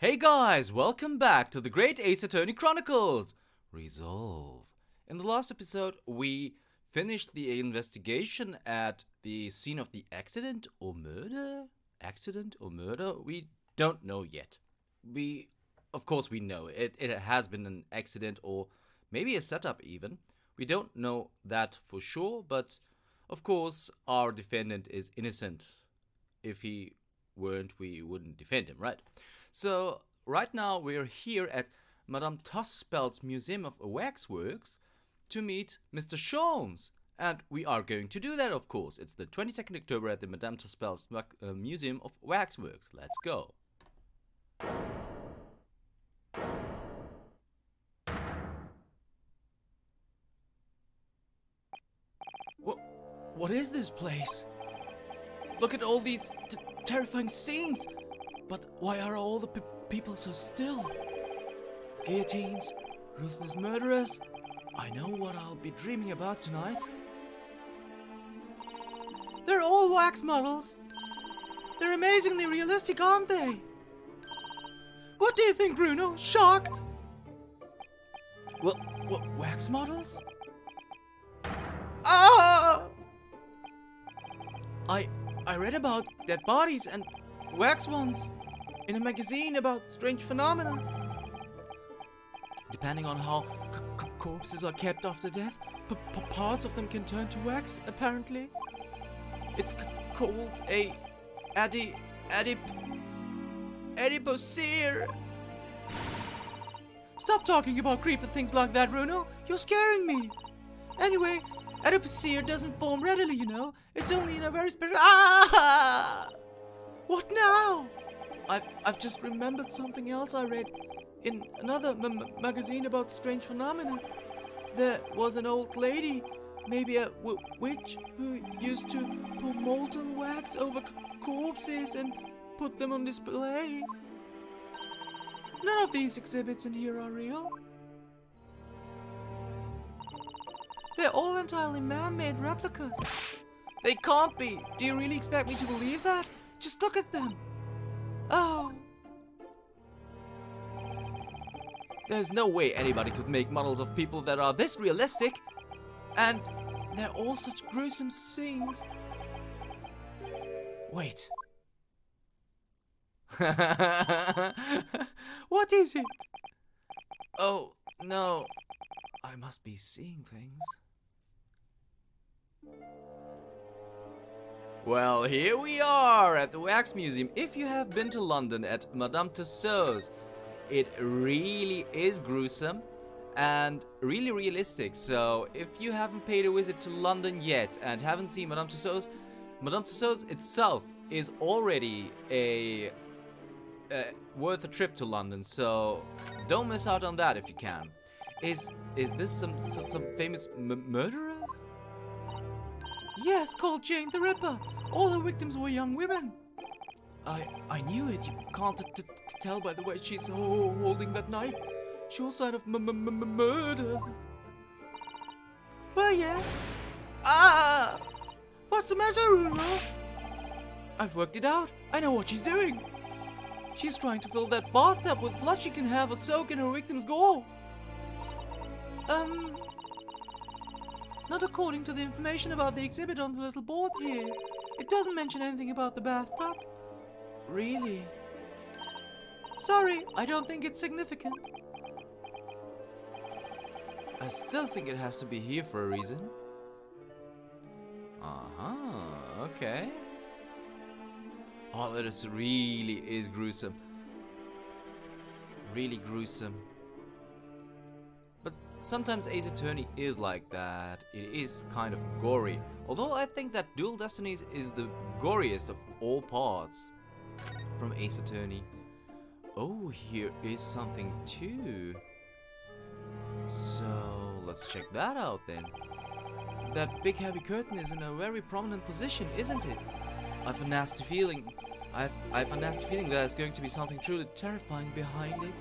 Hey guys, welcome back to the Great Ace Attorney Chronicles! Resolve. In the last episode, we finished the investigation at the scene of the accident or murder? Accident or murder? We don't know yet. Of course we know. It has been an accident or maybe a setup even. We don't know that for sure, but of course our defendant is innocent. If he weren't, we wouldn't defend him, right? So, right now we're here at Madame Tusspells' Museum of Waxworks to meet Mr. Sholmes. And we are going to do that, of course. It's the 22nd October at the Madame Tusspells' Museum of Waxworks. Let's go. What is this place? Look at all these terrifying scenes. But why are all the people so still? Guillotines, ruthless murderers. I know what I'll be dreaming about tonight. They're all wax models. They're amazingly realistic, aren't they? What do you think, Bruno? Shocked? Well, what, wax models? Ah! I read about dead bodies and wax ones in a magazine about strange phenomena. Depending on how corpses are kept after death, parts of them can turn to wax, apparently. It's called a adipocere. Stop talking about creepy things like that, Bruno. You're scaring me. Anyway, adipocere doesn't form readily, you know. It's only in a very special... Ah! What now? I've just remembered something else I read in another magazine about strange phenomena. There was an old lady, maybe a witch, who used to pour molten wax over corpses and put them on display. None of these exhibits in here are real. They're all entirely man-made replicas. They can't be. Do you really expect me to believe that? Just look at them. Oh. There's no way anybody could make models of people that are this realistic. And they're all such gruesome scenes. Wait. What is it? Oh, no. I must be seeing things. Well, here we are at the Wax Museum. If you have been to London at Madame Tussauds, it really is gruesome and really realistic. So, if you haven't paid a visit to London yet and haven't seen Madame Tussauds itself is already worth a trip to London. So, don't miss out on that if you can. Is this some famous murderer? Yes, called Jane the Ripper. All her victims were young women. I knew it. You can't tell by the way she's holding that knife. Sure sign of murder. Well, yeah. Ah! What's the matter, Bruno? I've worked it out. I know what she's doing. She's trying to fill that bathtub with blood she can have a soak in her victim's gore. Not according to the information about the exhibit on the little board here. It doesn't mention anything about the bathtub. Really? Sorry, I don't think it's significant. I still think it has to be here for a reason. Uh-huh, okay. Oh, that really is gruesome. Really gruesome. But sometimes Ace Attorney is like that. It is kind of gory. Although I think that Dual Destinies is the goriest of all parts from Ace Attorney. Oh, here is something too. So, let's check that out then. That big heavy curtain is in a very prominent position, isn't it? I've a nasty feeling there's going to be something truly terrifying behind it.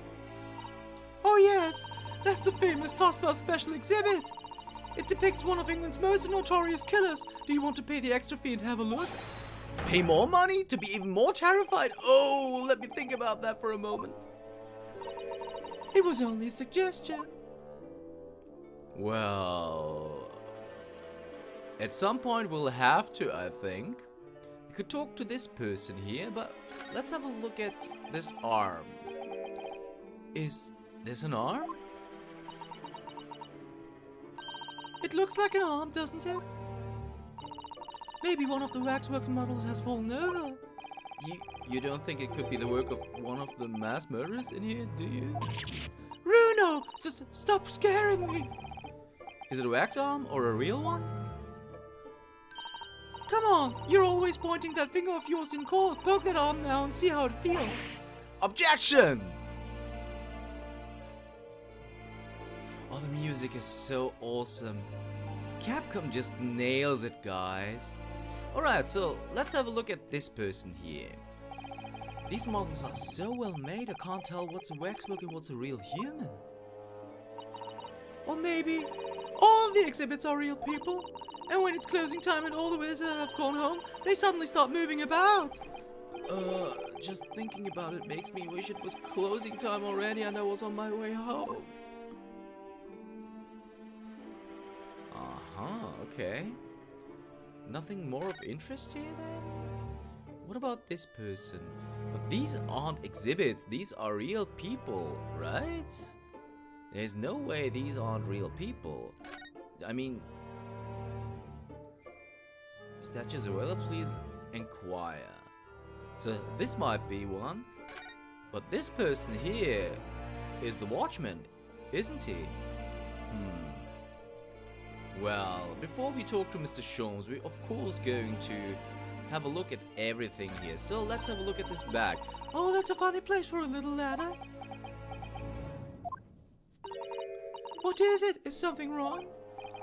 Oh yes, that's the famous Tusspells special exhibit. It depicts one of England's most notorious killers. Do you want to pay the extra fee and have a look? Pay more money to be even more terrified? Oh, let me think about that for a moment. It was only a suggestion. Well, at some point we'll have to, I think. We could talk to this person here, but let's have a look at this arm. Is this an arm? It looks like an arm, doesn't it? Maybe one of the waxwork models has fallen over. You don't think it could be the work of one of the mass murderers in here, do you? Bruno, stop scaring me! Is it a wax arm or a real one? Come on, you're always pointing that finger of yours in court. Poke that arm now and see how it feels. Objection! Oh, the music is so awesome. Capcom just nails it, guys. Alright, so let's have a look at this person here. These models are so well made, I can't tell what's a waxwork and what's a real human. Or maybe all the exhibits are real people, and when it's closing time and all the visitors have gone home, they suddenly start moving about. Just thinking about it makes me wish it was closing time already and I was on my way home. Okay. Nothing more of interest here then? What about this person? But these aren't exhibits, these are real people, right? There's no way these aren't real people. I mean... Statues available, please inquire. So this might be one. But this person here is the watchman, isn't he? Well, before we talk to Mr. Sholmes, we're of course going to have a look at everything here. So let's have a look at this bag. Oh, that's a funny place for a little ladder. What is it? Is something wrong?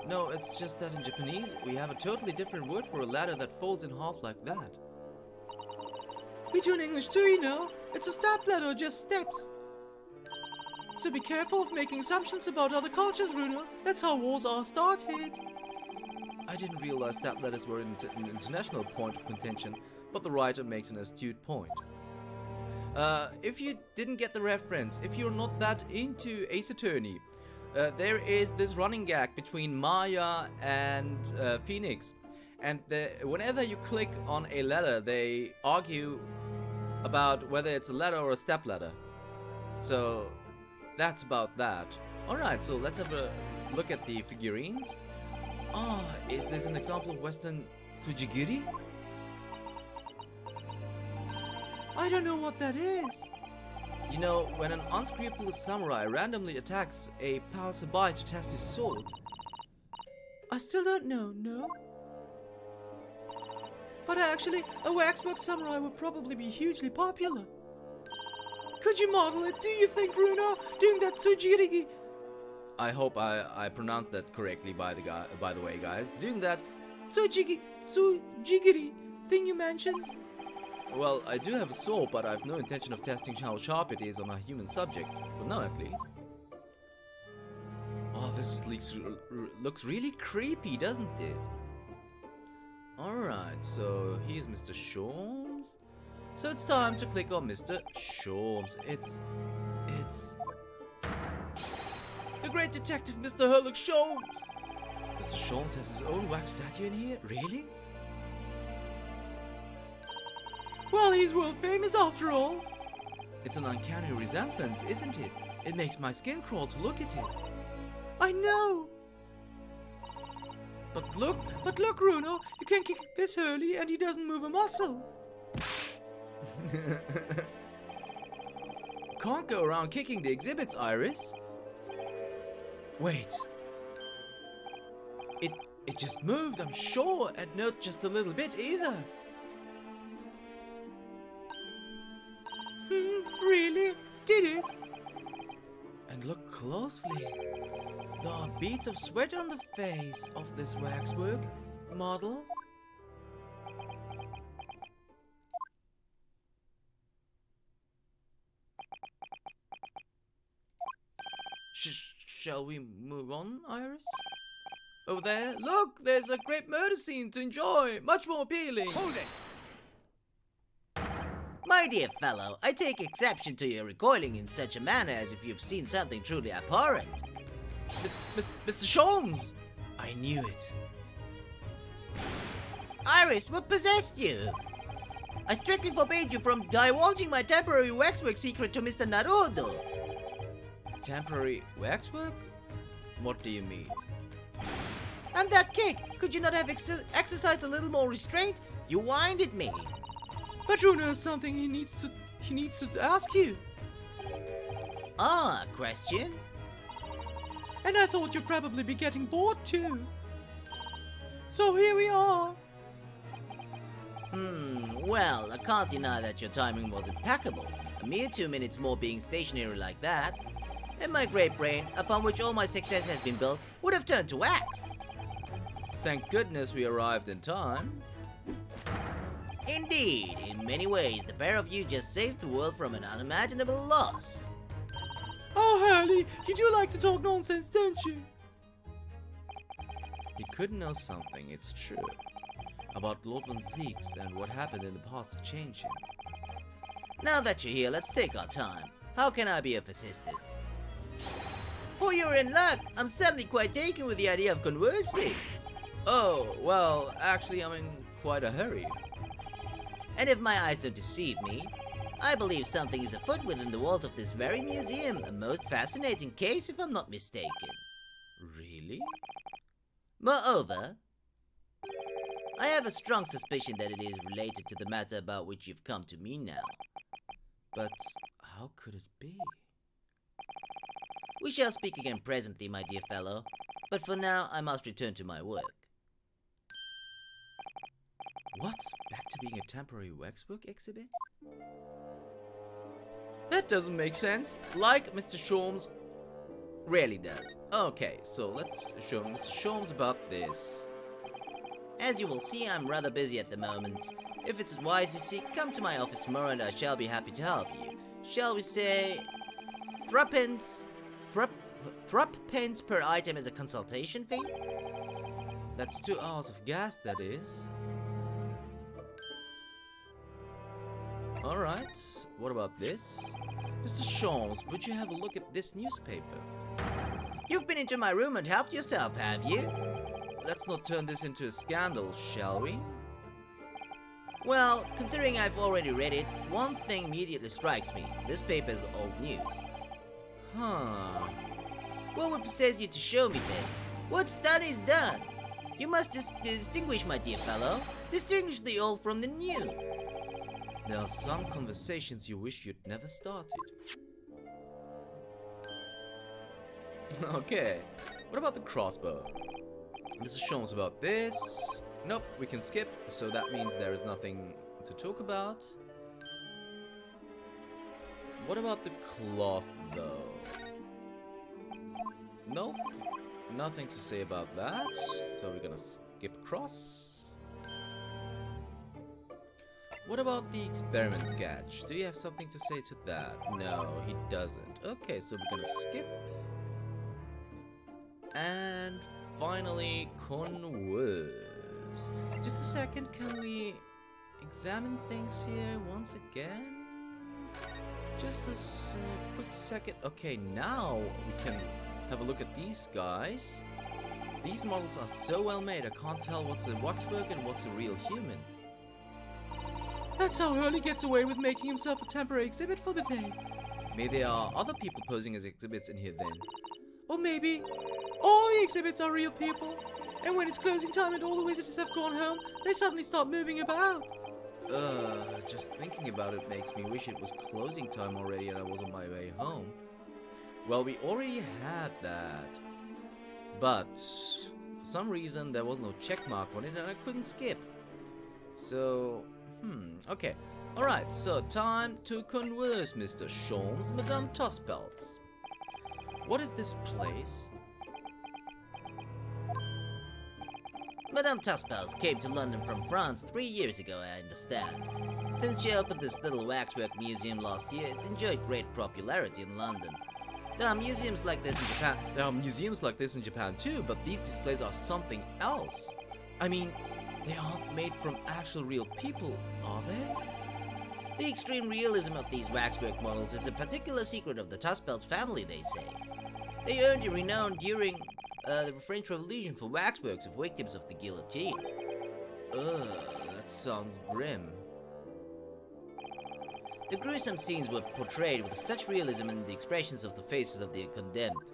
No, it's just that in Japanese, we have a totally different word for a ladder that folds in half like that. We do in English too, you know. It's a step ladder or just steps. So be careful of making assumptions about other cultures, Bruno. That's how wars are started. I didn't realize step ladders were an international point of contention, but the writer makes an astute point. If you didn't get the reference, if you're not that into Ace Attorney, there is this running gag between Maya and Phoenix. And whenever you click on a ladder, they argue about whether it's a ladder or a step ladder. So that's about that. Alright, so let's have a look at the figurines. Is this an example of Western Tsujigiri? I don't know what that is. You know, when an unscrupulous samurai randomly attacks a passerby to test his sword. I still don't know, no? But actually, a waxwork samurai would probably be hugely popular. Could you model it, do you think, Bruno? Doing that tsujigiri... I hope I pronounced that correctly, by the way, guys. Doing that tsujigiri thing you mentioned? Well, I do have a sword, but I have no intention of testing how sharp it is on a human subject. For now, at least. Oh, this looks really creepy, doesn't it? Alright, so here's Mr. Sholmes. So it's time to click on Mr. Sholmes. It's... the great detective, Mr. Herlock Sholmes! Mr. Sholmes has his own wax statue in here? Really? Well, he's world famous after all. It's an uncanny resemblance, isn't it? It makes my skin crawl to look at it. I know! But look, Bruno, you can kick this Hurley and he doesn't move a muscle. Can't go around kicking the exhibits, Iris. Wait. It just moved, I'm sure, and not just a little bit either. Really? Did it? And look closely. There are beads of sweat on the face of this waxwork model. Shall we move on, Iris? Over there, look, there's a great murder scene to enjoy, much more appealing. Hold it! My My dear fellow, I take exception to your recoiling in such a manner as if you've seen something truly abhorrent. Mr. Sholmes! I knew it. Iris, what possessed you? I strictly forbade you from divulging my temporary waxwork secret to Mr. Naruto. Temporary waxwork? What do you mean? And that cake, could you not have exercised a little more restraint? You winded me. But Bruno has something he needs to ask you. Ah, question? And I thought you'd probably be getting bored too. So here we are. Well, I can't deny that your timing was impeccable. A mere 2 minutes more being stationary like that, and my great brain, upon which all my success has been built, would have turned to wax. Thank goodness we arrived in time. Indeed, in many ways, the pair of you just saved the world from an unimaginable loss. Oh, Hurley, you do like to talk nonsense, don't you? He could know something, it's true, about Lord Von Zeeks and what happened in the past to change him. Now that you're here, let's take our time. How can I be of assistance? For you're in luck, I'm suddenly quite taken with the idea of conversing. Oh, well, actually I'm in quite a hurry. And if my eyes don't deceive me, I believe something is afoot within the walls of this very museum. A most fascinating case, if I'm not mistaken. Really? Moreover, I have a strong suspicion that it is related to the matter about which you've come to me now. But how could it be? We shall speak again presently, my dear fellow. But for now, I must return to my work. What? Back to being a temporary waxwork exhibit? That doesn't make sense. Like Mr. Sholmes rarely does. Okay, so let's show Mr. Sholmes about this. As you will see, I'm rather busy at the moment. If it's wise, you see, come to my office tomorrow and I shall be happy to help you. Shall we say... threepence per item as a consultation fee? That's 2 hours of gas, that is. Alright, what about this? Mr. Sholmes, would you have a look at this newspaper? You've been into my room and helped yourself, have you? Let's not turn this into a scandal, shall we? Well, considering I've already read it, one thing immediately strikes me. This paper is old news. Huh. What would possess you to show me this? What study's done? You must distinguish, my dear fellow. Distinguish the old from the new. There are some conversations you wish you'd never started. Okay, what about the crossbow? Mr. Sholmes about this. Nope, we can skip, so that means there is nothing to talk about. What about the cloth, though? Nope, nothing to say about that, so we're gonna skip across. What about the experiment sketch? Do you have something to say to that? No, he doesn't. Okay, so we're gonna skip. And finally, converse. Just a second, can we examine things here once again? Just a quick second. Okay, now we can have a look at these guys. These models are so well made, I can't tell what's a waxwork and what's a real human. That's how Hurley gets away with making himself a temporary exhibit for the day. Maybe there are other people posing as exhibits in here then. Or maybe all the exhibits are real people, and when it's closing time and all the visitors have gone home, they suddenly start moving about. Just thinking about it makes me wish it was closing time already and I was on my way home. Well, we already had that, but for some reason there was no check mark on it and I couldn't skip. So, okay. Alright, so time to converse, Mr. Sholmes, Madame Tusspells. What is this place? Madame Tusspells came to London from France 3 years ago, I understand. Since she opened this little waxwork museum last year, it's enjoyed great popularity in London. There are museums like this in Japan. There are museums like this in Japan too, but these displays are something else. I mean, they aren't made from actual real people, are they? The extreme realism of these waxwork models is a particular secret of the Tusspells family, they say. They earned a renown during the French Revolution for waxworks of victims of the guillotine. Ugh, that sounds grim. The gruesome scenes were portrayed with such realism in the expressions of the faces of the condemned.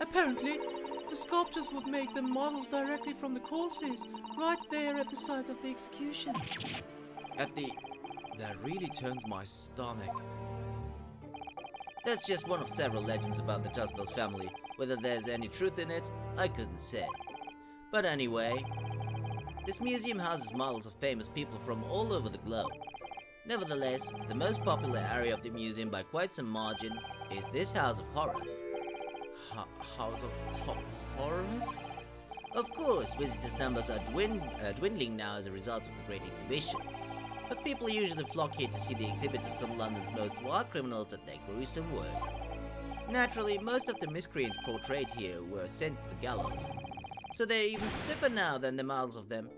Apparently, the sculptors would make the models directly from the corpses, right there at the site of the executions. That really turns my stomach. That's just one of several legends about the Tusspells family. Whether there's any truth in it, I couldn't say. But anyway, this museum houses models of famous people from all over the globe. Nevertheless, the most popular area of the museum by quite some margin is this House of Horrors. House of Horrors? Of course, visitors' numbers are dwindling now as a result of the Great Exhibition. But people usually flock here to see the exhibits of some of London's most wild criminals at their gruesome work. Naturally, most of the miscreants portrayed here were sent to the gallows. So they're even stiffer now than the models of them.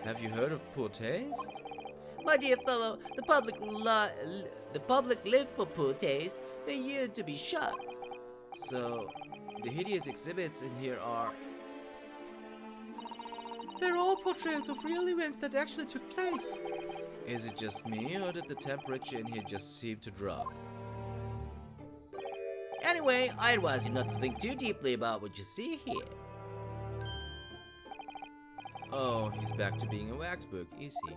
Have you heard of poor taste? My dear fellow, the public live for poor taste. They yearn to be shocked. So, the hideous exhibits in here are... They're all portrayals of real events that actually took place. Is it just me, or did the temperature in here just seem to drop? Anyway, I advise you not to think too deeply about what you see here. Oh, he's back to being a waxwork, is he?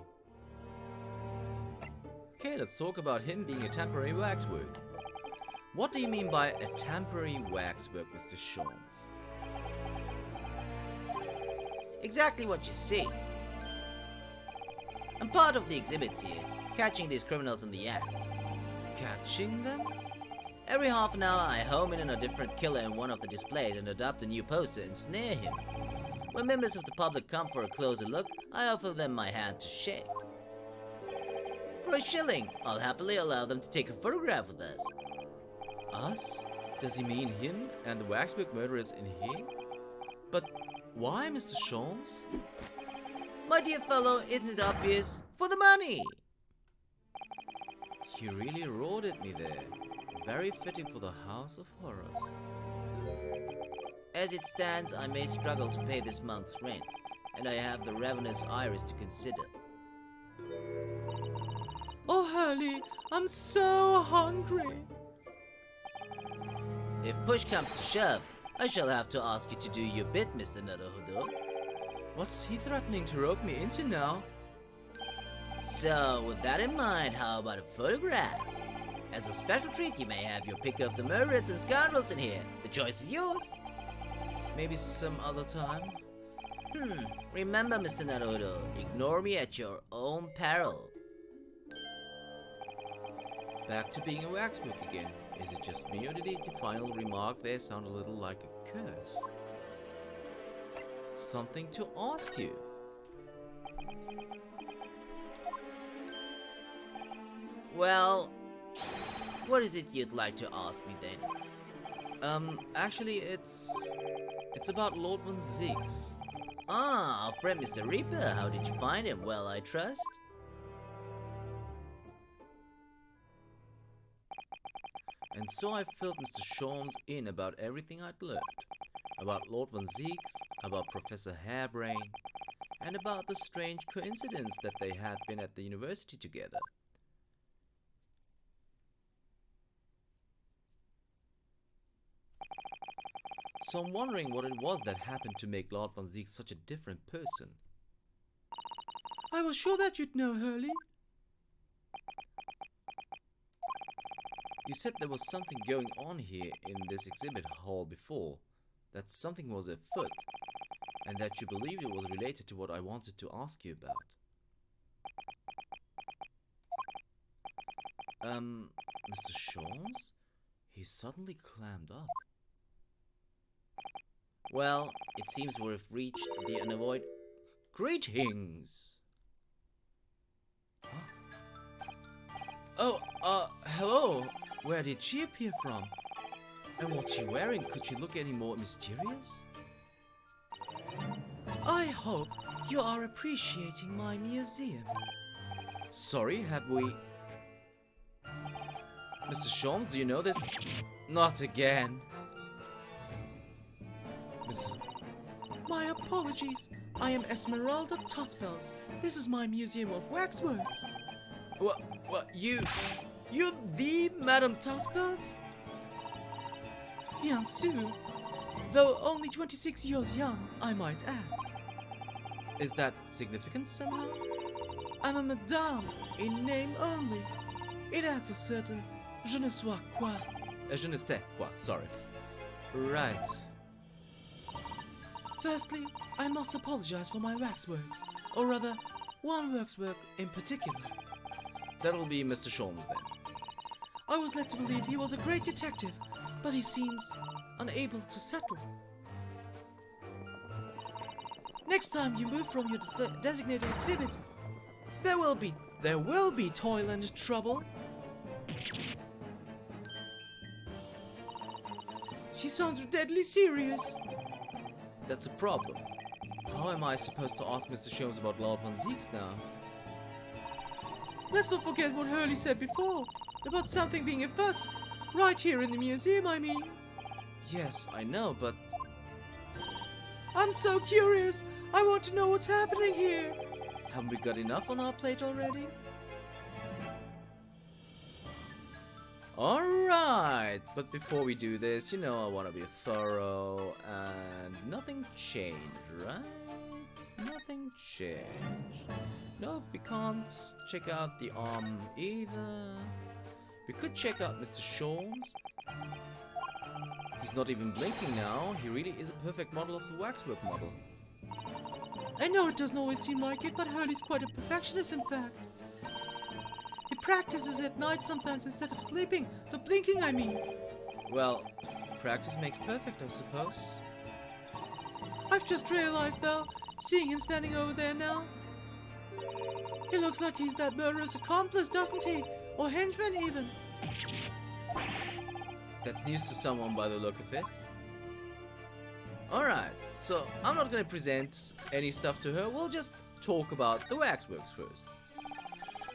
Okay, let's talk about him being a temporary waxwork. What do you mean by a temporary waxwork, Mr. Sholmes? Exactly what you see. I'm part of the exhibits here, catching these criminals in the act. Catching them? Every half an hour I home in on a different killer in one of the displays and adopt a new poster and snare him. When members of the public come for a closer look, I offer them my hand to shake. For a shilling, I'll happily allow them to take a photograph with us. Us? Does he mean him and the waxwork murderers in here? But why, Mr. Sholmes? My dear fellow, isn't it obvious? For the money! You really roared at me there. Very fitting for the House of Horrors. As it stands, I may struggle to pay this month's rent, and I have the ravenous iris to consider. Oh, Hurley, I'm so hungry. If push comes to shove, I shall have to ask you to do your bit, Mr. Naruhodo. What's he threatening to rope me into now? So, with that in mind, how about a photograph? As a special treat, you may have your pick of the murderers and scoundrels in here. The choice is yours. Maybe some other time? Remember, Mr. Naruto, ignore me at your own peril. Back to being a waxwork again. Is it just me, or did the final remark there sound a little like a curse? Something to ask you. Well, what is it you'd like to ask me then? Actually, it's about Lord Von Ziegs. Ah, our friend Mr. Reaper, how did you find him? Well, I trust. And so I filled Mr. Sholmes in about everything I'd learned. About Lord Von Ziegs, about Professor Hairbrain, and about the strange coincidence that they had been at the university together. So I'm wondering what it was that happened to make Lord Von Ziegs such a different person. I was sure that you'd know, Hurley. You said there was something going on here in this exhibit hall before, that something was afoot, and that you believed it was related to what I wanted to ask you about. Mr. Sholmes? He suddenly clammed up. Well, it seems we've reached the unavoidable... Greetings! Oh, hello! Where did she appear from? And what's she wearing? Could she look any more mysterious? I hope You are appreciating my museum. Sorry, have we... Mr. Sholmes, do you know this? Not again. Miss... My apologies. I am Esmeralda Tusspells. This is my museum of waxworks. What, you the Madame Tusspells? Bien sûr. Though only 26 years young, I might add. Is that significant somehow? I'm a madame, in name only. It adds a certain je ne sais quoi. Je ne sais quoi, sorry. Right. Firstly, I must apologize for my waxworks, or rather, one waxwork in particular. That'll be Mr. Sholmes then. I was led to believe he was a great detective, but he seems unable to settle. Next time you move from your designated exhibit, there will be toil and trouble. She sounds deadly serious. That's a problem. How am I supposed to ask Mr. Sholmes about Lord Van Zieks now? Let's not forget what Hurley said before, about something being afoot. Right here in the museum, I mean. Yes, I know, but... I'm so curious. I want to know what's happening here. Haven't we got enough on our plate already? Alright, but before we do this, you know I want to be thorough and nothing changed, right? Nothing changed. No, we can't check out the arm either. We could check out Mr. Sholmes. He's not even blinking now. He really is a perfect model of the waxwork model. I know it doesn't always seem like it, but Hurley's quite a perfectionist, in fact. He practices at night sometimes instead of sleeping. The blinking, I mean. Well, practice makes perfect, I suppose. I've just realized, though, seeing him standing over there now. He looks like he's that murderous accomplice, doesn't he? Or henchman, even. That's news to someone by the look of it. Alright, so I'm not gonna present any stuff to her, we'll just talk about the waxworks first.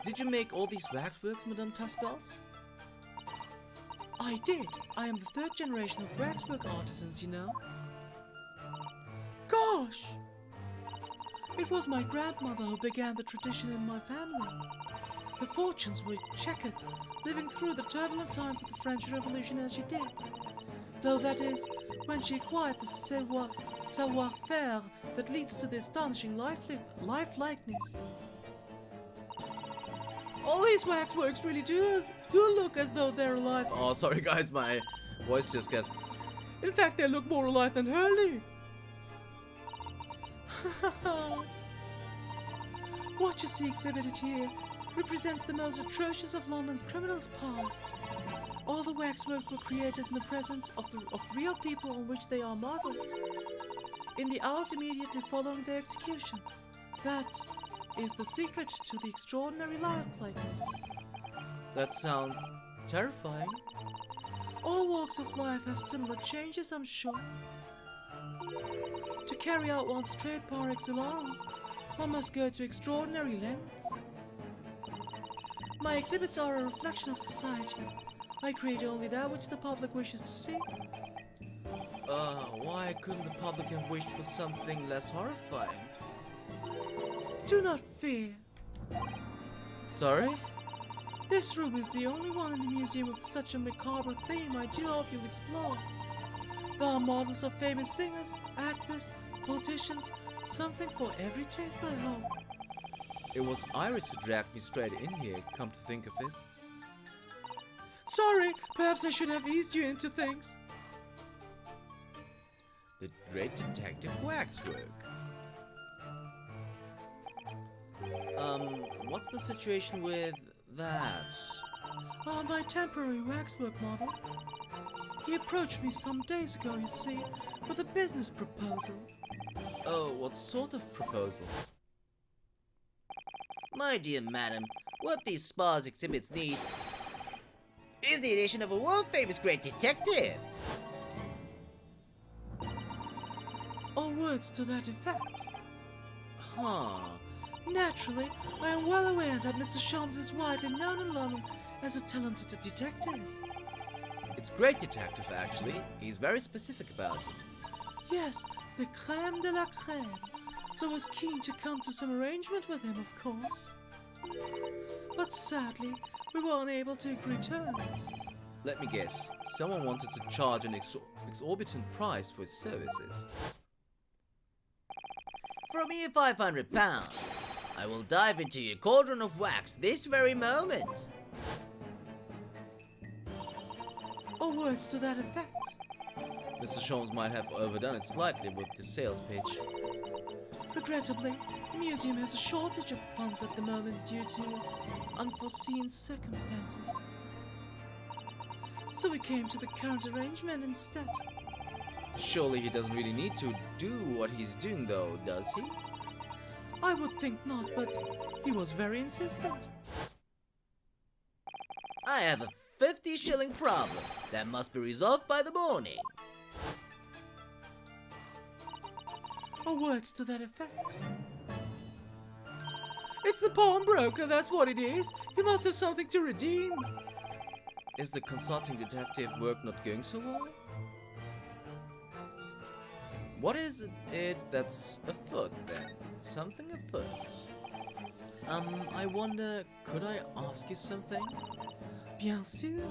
Did you make all these waxworks, Madame Tusspells? I did. I am the third generation of waxwork artisans, you know. Gosh! It was my grandmother who began the tradition in my family. Her fortunes were checkered, living through the turbulent times of the French Revolution as she did. Though that is, when she acquired the savoir-faire that leads to the astonishing life-likeness. All these waxworks really do look as though they're alive. Oh, sorry guys, my voice just got... In fact, they look more alive than Hurley. What you see exhibited here represents the most atrocious of London's criminals past. All the waxwork were created in the presence of real people on which they are modeled, in the hours immediately following their executions. That is the secret to the extraordinary likeness. That sounds terrifying. All walks of life have similar changes, I'm sure. To carry out one's trade par excellence, one must go to extraordinary lengths. My exhibits are a reflection of society. I create only that which the public wishes to see. Why couldn't the public have wished for something less horrifying? Do not fear. Sorry? This room is the only one in the museum with such a macabre theme. I do hope you'll explore. There are models of famous singers, actors, politicians, something for every taste, I hope. It was Iris who dragged me straight in here, come to think of it. Sorry, perhaps I should have eased you into things. The great detective waxwork. What's the situation with that? My temporary waxwork model. He approached me some days ago, you see, with a business proposal. Oh, what sort of proposal? My dear madam, what these spas exhibits need is the addition of a world-famous great detective. Or words to that effect. Naturally, I am well aware that Mr. Sholmes is widely known in London as a talented detective. It's great detective, actually. He's very specific about it. Yes, the creme de la creme. So I was keen to come to some arrangement with him, of course. But sadly, we were unable to agree terms. Let me guess. Someone wanted to charge an exorbitant price for his services. For a mere £500, I will dive into your cauldron of wax this very moment. Or words to that effect. Mr. Sholmes might have overdone it slightly with the sales pitch. Regrettably, the museum has a shortage of funds at the moment due to unforeseen circumstances. So we came to the current arrangement instead. Surely he doesn't really need to do what he's doing though, does he? I would think not, but he was very insistent. I have a 50-shilling problem that must be resolved by the morning. Or words to that effect. It's the pawnbroker, that's what it is. He must have something to redeem. Is the consulting detective work not going so well? What is it that's afoot then? Something afoot? I wonder, could I ask you something? Bien sûr.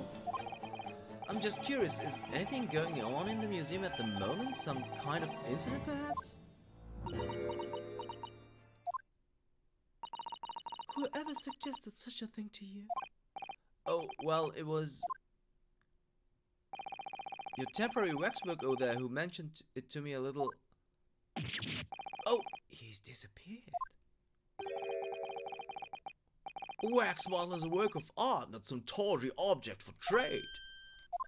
I'm just curious, is anything going on in the museum at the moment? Some kind of incident perhaps? Whoever suggested such a thing to you? Oh, well, it was your temporary waxwork over there who mentioned it to me a little... Oh, he's disappeared. A wax model is a work of art, not some tawdry object for trade.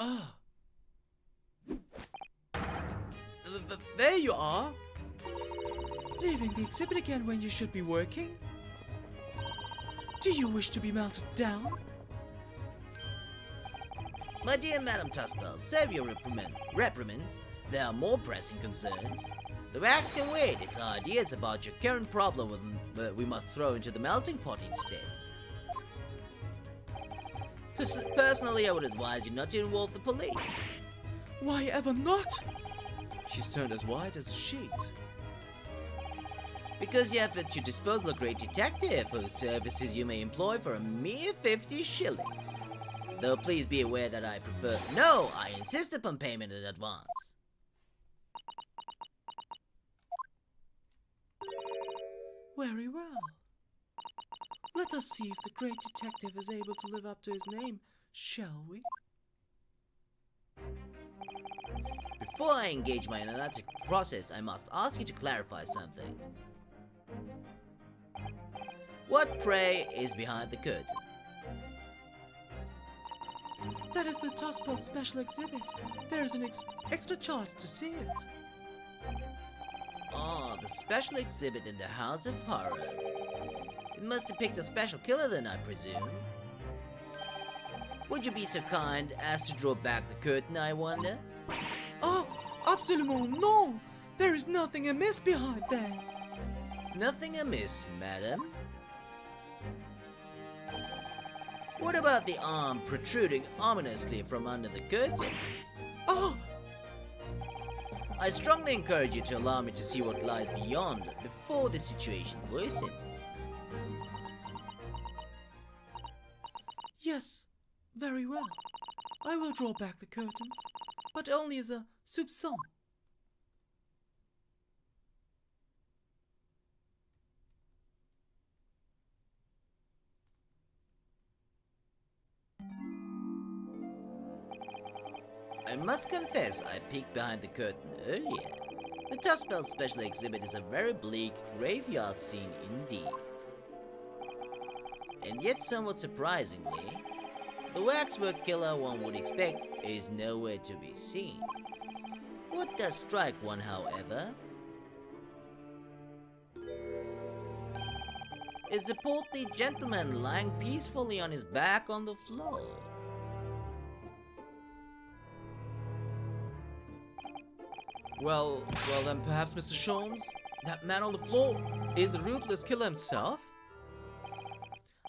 Ah. There you are. Leaving the exhibit again when you should be working? Do you wish to be melted down? My dear Madam Tusspells, save your reprimands. There are more pressing concerns. The wax can wait. It's ideas about your current problem we must throw into the melting pot instead. Personally, I would advise you not to involve the police. Why ever not? She's turned as white as a sheet. Because you have at your disposal a great detective whose services you may employ for a mere 50 shillings. Though please be aware that I prefer... No, I insist upon payment in advance. Very well. Let us see if the great detective is able to live up to his name, shall we? Before I engage my analytic process, I must ask you to clarify something. What, pray, is behind the curtain? That is the Tusspells special exhibit. There is an extra charge to see it. Oh, the special exhibit in the House of Horrors. It must depict a special killer then, I presume. Would you be so kind as to draw back the curtain, I wonder? Oh, absolument non! There is nothing amiss behind there. Nothing amiss, madam. What about the arm protruding ominously from under the curtain? Oh, I strongly encourage you to allow me to see what lies beyond before the situation worsens. yes, very well. I will draw back the curtains, but only as a soupçon. I must confess I peeked behind the curtain earlier. The Tusspells special exhibit is a very bleak graveyard scene indeed. And yet somewhat surprisingly, the waxwork killer one would expect is nowhere to be seen. What does strike one, however, is the portly gentleman lying peacefully on his back on the floor. Well then perhaps Mr. Sholmes? That man on the floor is the ruthless killer himself?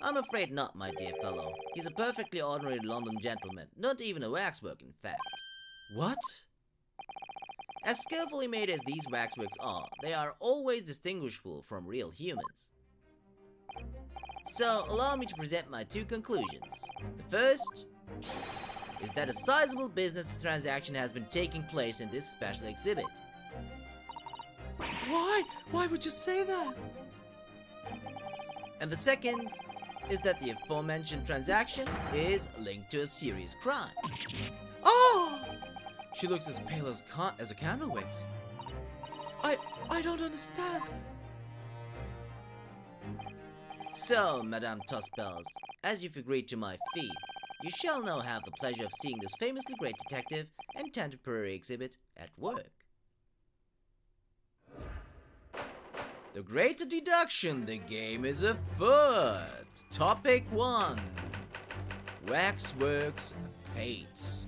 I'm afraid not, my dear fellow. He's a perfectly ordinary London gentleman, not even a waxwork, in fact. What? As skillfully made as these waxworks are, they are always distinguishable from real humans. So, allow me to present my two conclusions. The first is that a sizable business transaction has been taking place in this special exhibit. Why? Why would you say that? And the second is that the aforementioned transaction is linked to a serious crime. Oh! She looks as pale as a candle wick. I don't understand. So, Madame Tusspells, as you've agreed to my fee, you shall now have the pleasure of seeing this famously great detective and contemporary exhibit at work. The greater deduction, the game is afoot. Topic 1. Waxworks Fate.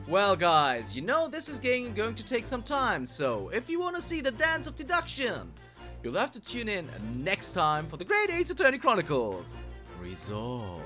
Well guys, you know this is going to take some time, so if you want to see the dance of deduction, you'll have to tune in next time for the Great Ace Attorney Chronicles. Resolve.